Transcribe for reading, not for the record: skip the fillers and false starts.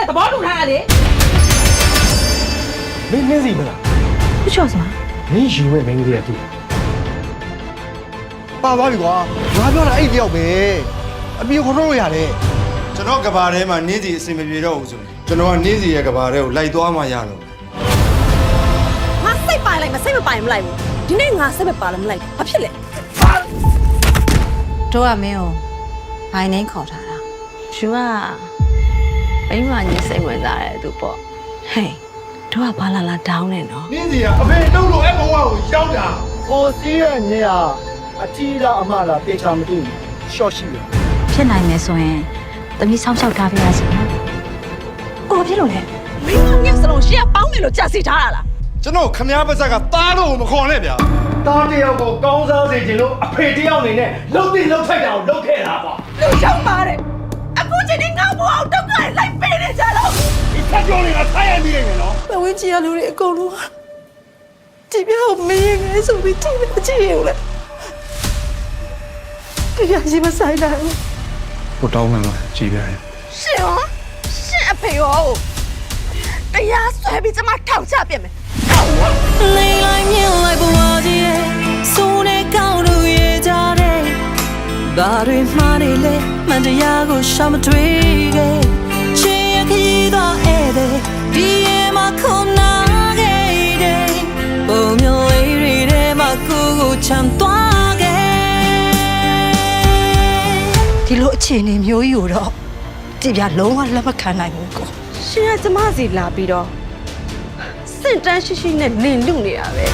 နဲ့သဘောတူထားရတယ်မင်းနှင်းစီမလား 不笑什么？ မင်းယူမဲ့မင်းကလေးကသူ့ ပါသွားပြီကွာငါပြောတာအဲ့တယောက်ပဲအပြေခေါ်လို့ရတယ် ကျွန်တော်ကဘာထဲမှာနင်းစီအစင်မပြေတော့ဘူးဆိုရင်ကျွန်တော်ကနင်းစီရဲ့ကဘာထဲကိုလိုက်သွားမှရတော့ ငါစိတ်ပိုင်လိုက်မစိတ်မပိုင်မလိုက်ဘူးဒီနေ့ငါစိတ်မပါလည်းမလိုက်ဘာဖြစ်လဲ တို့ကမင်းကိုဘိုင်နှင်းခေါ်ထားတာယူကမိမကြီးစိတ်ဝင်စားတယ်သူပေါ့ဟေးတို့ကဘာလာတောင်းနေနော် နင်းစီကအဖေတုံးလို့အဲ့ဘဝကိုရောက်တာဟိုစီးရဲ့ညအထီးလားအမလားတေချာမသိဘူးရှော့ရှိတယ် ဖြစ်နိုင်မယ်ဆိုရင်သမီးဆောင်းချောက်ထားပြရစီနော်ကိုဖြစ်လို့လေ မင်းတို့ညစလုံးရှေ့ကပေါင်းတယ်လို့ကြာစီထားတာလား ကျွန်တော်ခမားပါဇက်ကတားလို့မခေါ်နဲ့ဗျာ တားတယောက်ကိုကောင်းစားစေချင်လို့အဖေတယောက်အနေနဲ့လှုပ်တိလှုပ်ထိုက်တာကိုလုပ်ခဲ့တာပေါ့ လူရောက်ပါတယ်အခုချိန်ဒီငါ့ဘဝအောင်တော့ကလိုက်ပေးနေကြတော့ ဒီဖက်ကြောင်းတွေကထားရမိနေတယ်နော် ပဝင်းကြီးရလူတွေအကုန်လုံးဒီပြောင်းမင်းငယ်ဆိုပြီးကြည့်နေကြည့်ရလေဒီရရှိမဆိုင်တာ ကိုတောင်းမှလားကြည်ပြရင် ရှင်ရောရှင်အဖေရောတရားဆွဲပြီးကျမထောက်ချပြမယ် လိမ့်လိုက်မြင်လိုက်ဘဝကြီးရဲ့စိုးနေကောင်းလို့ရကြတဲ့ဘာတွေမှနေလဲမှန်တရားကိုရှာမတွေ့ခဲ့ချစ်ရခရီးတော့ဧည့်သည်ဒီရဲ့မှာခုနာခဲ့တဲ့ပုံမျိုးလေးတွေထဲမှာကိုကိုချမ်းသွားခဲ့ဒီလိုအခြေအနေမျိုးကြီးကိုတော့ကြည်ပြလုံးဝလက်မခံနိုင်ဘူးကို ရှင်ကကျမစီလာပြီးတော့စင့်တန်းရှိရှိနဲ့နေလူနေတာပဲ